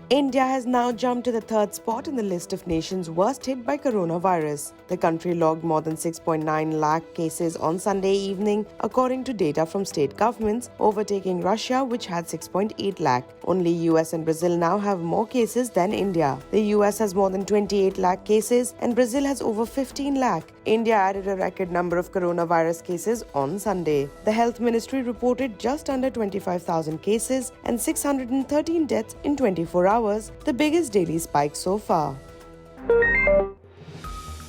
India has now jumped to the third spot in the list of nations worst hit by coronavirus. The country logged more than 6.9 lakh cases on Sunday evening, according to data from state governments, overtaking Russia, which had 6.8 lakh. Only US and Brazil now have more cases than India. The US has more than 28 lakh cases and Brazil has over 15 lakh. India added a record number of coronavirus cases on Sunday. The Health Ministry reported just under 25,000 cases and 613 deaths in 24 hours, the biggest daily spike so far.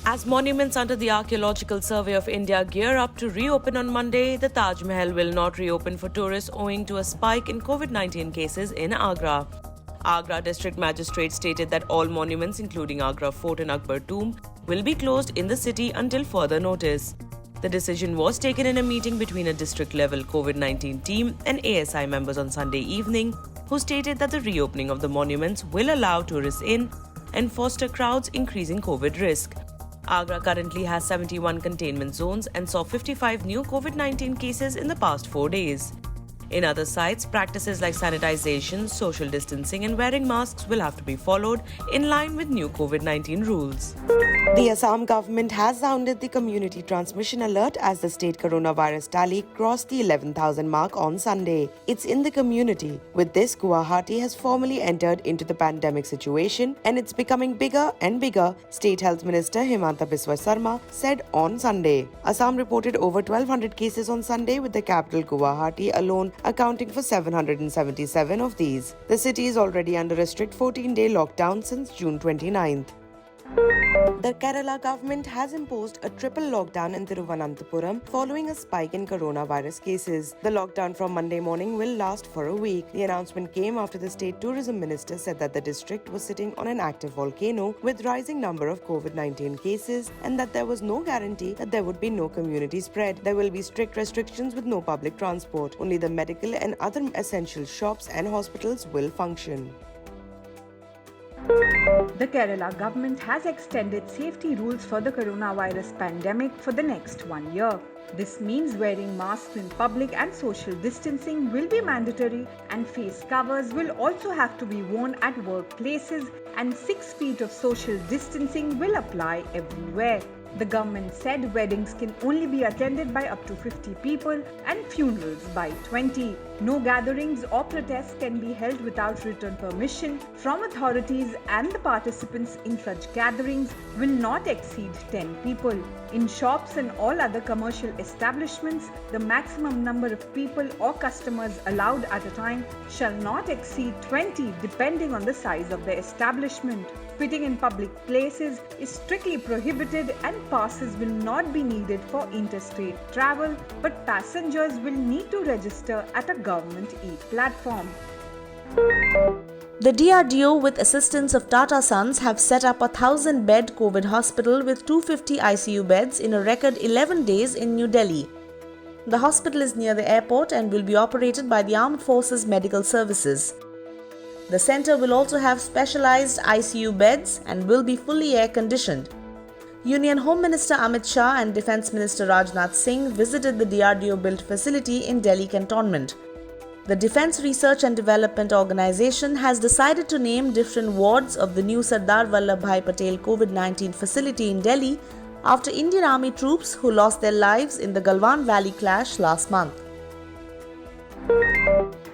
As monuments under the Archaeological Survey of India gear up to reopen on Monday, the Taj Mahal will not reopen for tourists owing to a spike in COVID-19 cases in Agra. Agra District Magistrate stated that all monuments, including Agra Fort and Akbar Tomb, will be closed in the city until further notice. The decision was taken in a meeting between a district-level COVID-19 team and ASI members on Sunday evening, who stated that the reopening of the monuments will allow tourists in and foster crowds, increasing COVID risk. Agra currently has 71 containment zones and saw 55 new COVID-19 cases in the past 4 days. In other sites, practices like sanitization, social distancing and wearing masks will have to be followed in line with new COVID-19 rules. The Assam government has sounded the community transmission alert as the state coronavirus tally crossed the 11,000 mark on Sunday. It's in the community. With this, Guwahati has formally entered into the pandemic situation and it's becoming bigger and bigger, State Health Minister Himanta Biswa Sarma said on Sunday. Assam reported over 1,200 cases on Sunday, with the capital Guwahati alone accounting for 777 of these. The city is already under a strict 14-day lockdown since June 29th. The Kerala government has imposed a triple lockdown in Thiruvananthapuram following a spike in coronavirus cases. The lockdown from Monday morning will last for a week. The announcement came after the state tourism minister said that the district was sitting on an active volcano with rising number of COVID-19 cases and that there was no guarantee that there would be no community spread. There will be strict restrictions with no public transport. Only the medical and other essential shops and hospitals will function. The Kerala government has extended safety rules for the coronavirus pandemic for the next 1 year. This means wearing masks in public and social distancing will be mandatory, and face covers will also have to be worn at workplaces, and 6 feet of social distancing will apply everywhere. The government said weddings can only be attended by up to 50 people and funerals by 20. No gatherings or protests can be held without written permission from authorities, and the participants in such gatherings will not exceed 10 people. In shops and all other commercial establishments, the maximum number of people or customers allowed at a time shall not exceed 20 depending on the size of the establishment. Spitting in public places is strictly prohibited and passes will not be needed for interstate travel, but passengers will need to register at a government e-platform. The DRDO, with assistance of Tata Sons, have set up a 1,000-bed COVID hospital with 250 ICU beds in a record 11 days in New Delhi. The hospital is near the airport and will be operated by the Armed Forces Medical Services. The centre will also have specialized ICU beds and will be fully air-conditioned. Union Home Minister Amit Shah and Defence Minister Rajnath Singh visited the DRDO-built facility in Delhi cantonment. The Defence Research and Development Organisation has decided to name different wards of the new Sardar Vallabhbhai Patel COVID-19 facility in Delhi after Indian Army troops who lost their lives in the Galwan Valley clash last month.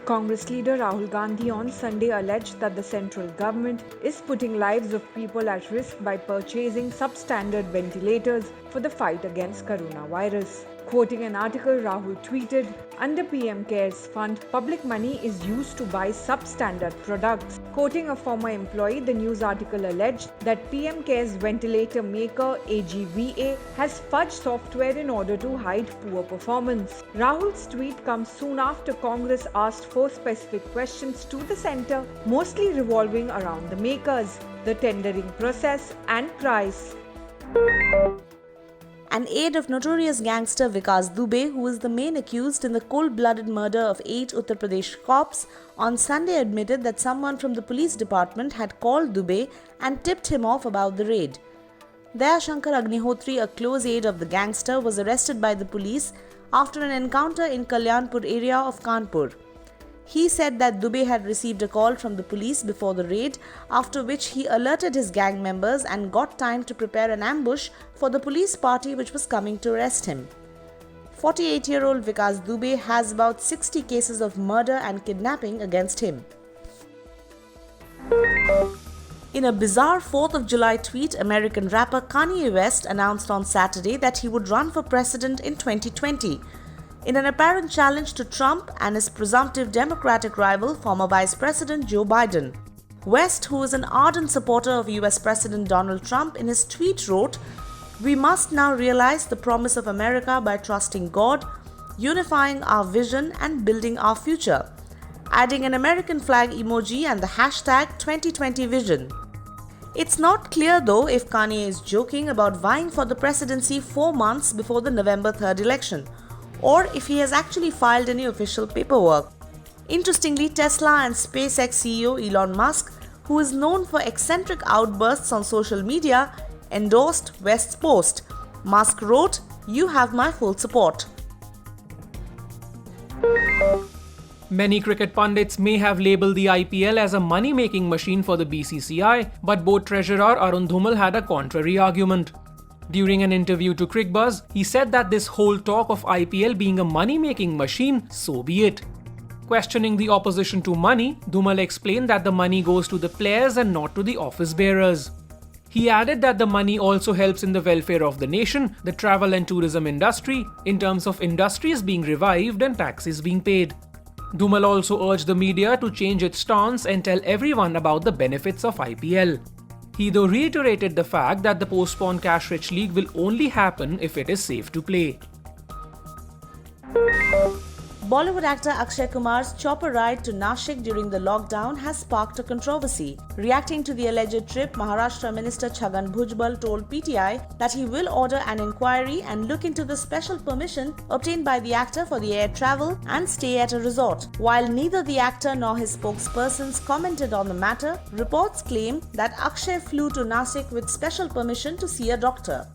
Congress leader Rahul Gandhi on Sunday alleged that the central government is putting lives of people at risk by purchasing substandard ventilators for the fight against coronavirus. Quoting an article, Rahul tweeted, "Under PMCARES fund, public money is used to buy substandard products." Quoting a former employee, the news article alleged that PMCARES ventilator maker AGVA has fudged software in order to hide poor performance. Rahul's tweet comes soon after Congress asked 4 specific questions to the centre, mostly revolving around the makers, the tendering process and price. An aide of notorious gangster Vikas Dubey, who is the main accused in the cold-blooded murder of 8 Uttar Pradesh cops, on Sunday admitted that someone from the police department had called Dubey and tipped him off about the raid. Daya Shankar Agnihotri, a close aide of the gangster, was arrested by the police after an encounter in Kalyanpur area of Kanpur. He said that Dubey had received a call from the police before the raid, after which he alerted his gang members and got time to prepare an ambush for the police party which was coming to arrest him. 48-year-old Vikas Dubey has about 60 cases of murder and kidnapping against him. In a bizarre 4th of July tweet, American rapper Kanye West announced on Saturday that he would run for president in 2020. In an apparent challenge to Trump and his presumptive Democratic rival, former Vice President Joe Biden. West, who is an ardent supporter of US President Donald Trump, in his tweet wrote, "We must now realize the promise of America by trusting God, unifying our vision and building our future," adding an American flag emoji and the hashtag 2020vision. It's not clear though if Kanye is joking about vying for the presidency 4 months before the November 3rd election, or if he has actually filed any official paperwork. Interestingly, Tesla and SpaceX CEO Elon Musk, who is known for eccentric outbursts on social media, endorsed West's post. Musk wrote, "You have my full support." Many cricket pundits may have labelled the IPL as a money-making machine for the BCCI, but board treasurer Dhumal had a contrary argument. During an interview to CricBuzz, he said that this whole talk of IPL being a money-making machine, so be it. Questioning the opposition to money, Dhumal explained that the money goes to the players and not to the office bearers. He added that the money also helps in the welfare of the nation, the travel and tourism industry, in terms of industries being revived and taxes being paid. Dhumal also urged the media to change its stance and tell everyone about the benefits of IPL. He though reiterated the fact that the postponed cash-rich league will only happen if it is safe to play. Bollywood actor Akshay Kumar's chopper ride to Nashik during the lockdown has sparked a controversy. Reacting to the alleged trip, Maharashtra Minister Chhagan Bhujbal told PTI that he will order an inquiry and look into the special permission obtained by the actor for the air travel and stay at a resort. While neither the actor nor his spokespersons commented on the matter, reports claim that Akshay flew to Nashik with special permission to see a doctor.